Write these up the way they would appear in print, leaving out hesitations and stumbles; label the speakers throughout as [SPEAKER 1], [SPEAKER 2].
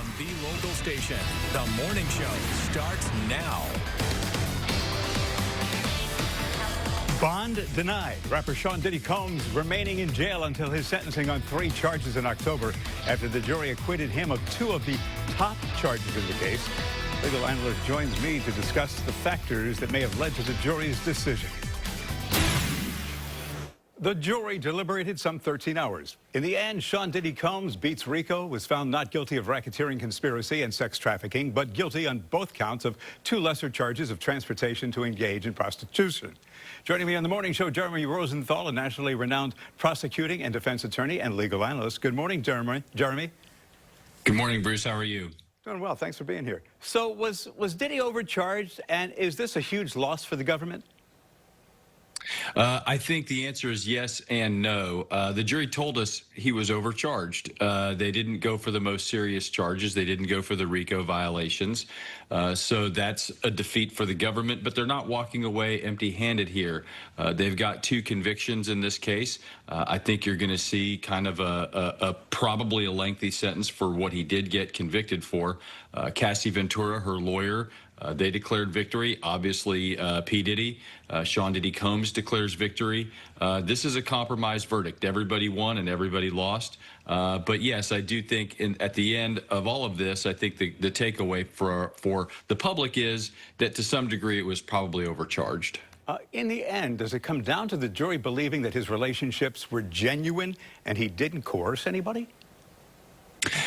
[SPEAKER 1] from the local station. The morning show starts now.
[SPEAKER 2] Bond denied. Rapper Sean Diddy Combs remaining in jail until his sentencing on 3 charges in October after the jury acquitted him of 2 of the top charges in the case. Legal analyst joins me to discuss the factors that may have led to the jury's decision. The jury deliberated some 13 hours. In the end, Sean Diddy Combs beats Rico, was found not guilty of racketeering conspiracy and sex trafficking, but guilty on both counts of 2 lesser charges of transportation to engage in prostitution. Joining me on the morning show, Jeremy Rosenthal, a nationally renowned prosecuting and defense attorney and legal analyst. Good morning, Jeremy.
[SPEAKER 3] Good morning, Bruce. How are you?
[SPEAKER 2] Doing well. Thanks for being here. So was Diddy overcharged, and is this a huge loss for the government?
[SPEAKER 3] I think the answer is yes and no. The jury told us he was overcharged. They didn't go for the most serious charges. They didn't go for the RICO violations. So that's a defeat for the government, but they're not walking away empty-handed here. They've got 2 convictions in this case. I think you're going to see kind of probably a lengthy sentence for what he did get convicted for. Cassie Ventura, her lawyer, they declared victory. Obviously, P. Diddy, Sean Diddy Combs declares victory. This is a compromised verdict. Everybody won and everybody lost. But yes, I do think at the end of all of this, I think the takeaway for the public is that to some degree it was probably overcharged.
[SPEAKER 2] In the end, does it come down to the jury believing that his relationships were genuine and he didn't coerce anybody?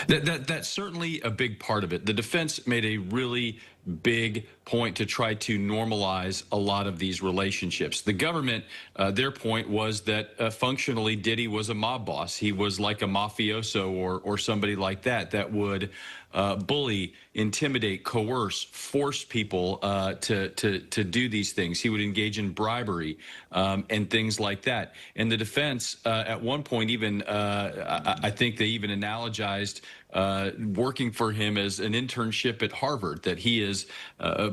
[SPEAKER 3] That's certainly a big part of it. The defense made a really big point to try to normalize a lot of these relationships. The government, their point was that functionally Diddy was a mob boss. He was like a mafioso or somebody like that would bully, intimidate, coerce, force people to do these things. He would engage in bribery and things like that. And the defense, at one point, even I think they even analogized working for him as an internship at Harvard, that he is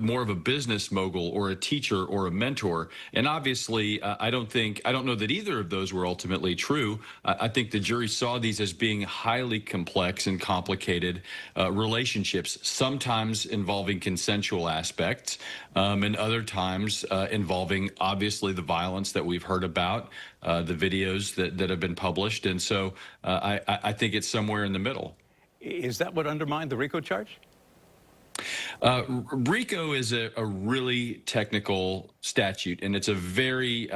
[SPEAKER 3] more of a business mogul or a teacher or a mentor. And obviously, I don't know that either of those were ultimately true. I think the jury saw these as being highly complex and complicated relationships, sometimes involving consensual aspects, and other times involving obviously the violence that we've heard about, the videos that have been published. And so I think it's somewhere in the middle.
[SPEAKER 2] Is that what undermined the RICO charge?
[SPEAKER 3] RICO is a really technical statute, and it's a very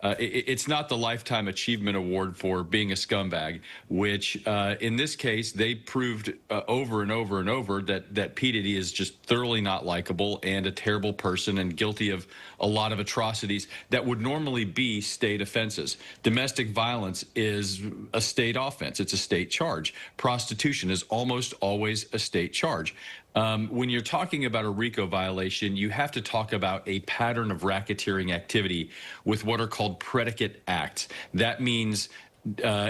[SPEAKER 3] it's not the Lifetime Achievement Award for being a scumbag, which in this case they proved over and over and over that P. Diddy is just thoroughly not likable and a terrible person and guilty of a lot of atrocities that would normally be state offenses. Domestic violence is a state offense. It's a state charge. Prostitution is almost always a state charge. When you're talking about a RICO violation, you have to talk about a pattern of racketeering activity with what are called predicate acts. That means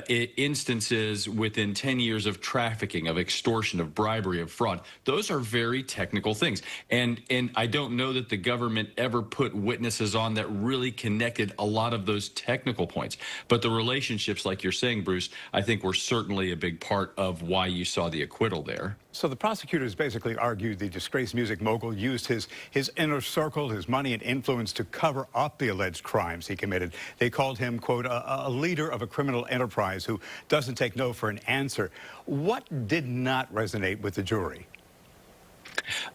[SPEAKER 3] instances within 10 years of trafficking, of extortion, of bribery, of fraud. Those are very technical things. And I don't know that the government ever put witnesses on that really connected a lot of those technical points. But the relationships, like you're saying, Bruce, I think were certainly a big part of why you saw the acquittal there.
[SPEAKER 2] So the prosecutors basically argued the disgraced music mogul used his inner circle, his money and influence to cover up the alleged crimes he committed. They called him, quote, a leader of a criminal enterprise who doesn't take no for an answer. What did not resonate with the jury?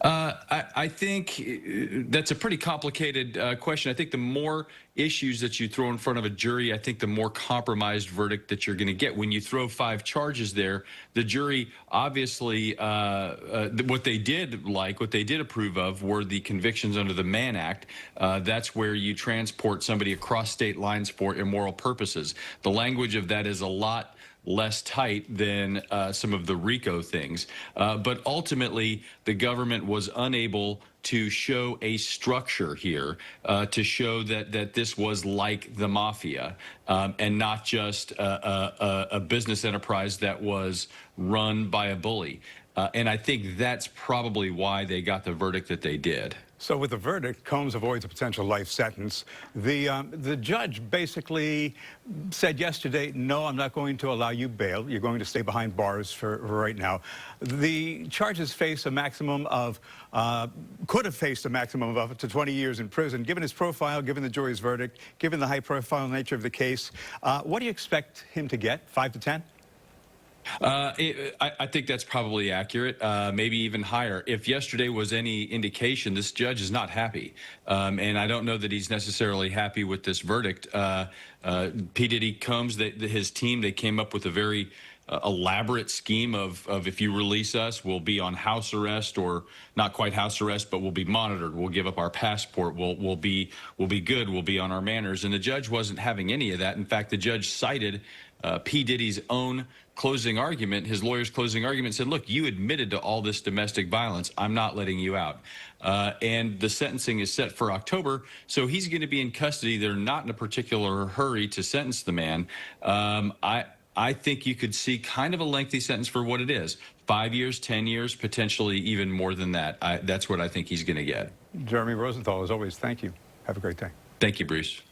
[SPEAKER 3] I think that's a pretty complicated question. I think the more issues that you throw in front of a jury, I think the more compromised verdict that you're going to get. When you throw 5 charges there, the jury obviously, what they did approve of were the convictions under the Mann Act. That's where you transport somebody across state lines for immoral purposes. The language of that is a lot less tight than some of the RICO things. But ultimately, the government was unable to show a structure here, to show that this was like the mafia and not just a business enterprise that was run by a bully. And I think that's probably why they got the verdict that they did.
[SPEAKER 2] So with the verdict, Combs avoids a potential life sentence. The judge basically said yesterday, no, I'm not going to allow you bail. You're going to stay behind bars for right now. The charges face a maximum of, could have faced a maximum of up to 20 years in prison. Given his profile, given the jury's verdict, given the high-profile nature of the case, what do you expect him to get, 5 to 10?
[SPEAKER 3] I think that's probably accurate, maybe even higher. If yesterday was any indication, this judge is not happy. And I don't know that he's necessarily happy with this verdict. P. Diddy Combs, his team, they came up with a very elaborate scheme of if you release us, we'll be on house arrest, or not quite house arrest, but we'll be monitored. We'll give up our passport. We'll be good. We'll be on our manners. And the judge wasn't having any of that. In fact, the judge cited P. Diddy's own closing argument, his lawyer's closing argument, said, look, you admitted to all this domestic violence. I'm not letting you out. And the sentencing is set for October, so he's going to be in custody. They're not in a particular hurry to sentence the man. I think you could see kind of a lengthy sentence for what it is. 5 years, 10 years, potentially even more than that. That's what I think he's going to get.
[SPEAKER 2] Jeremy Rosenthal, as always, thank you. Have a great day.
[SPEAKER 3] Thank you, Bruce.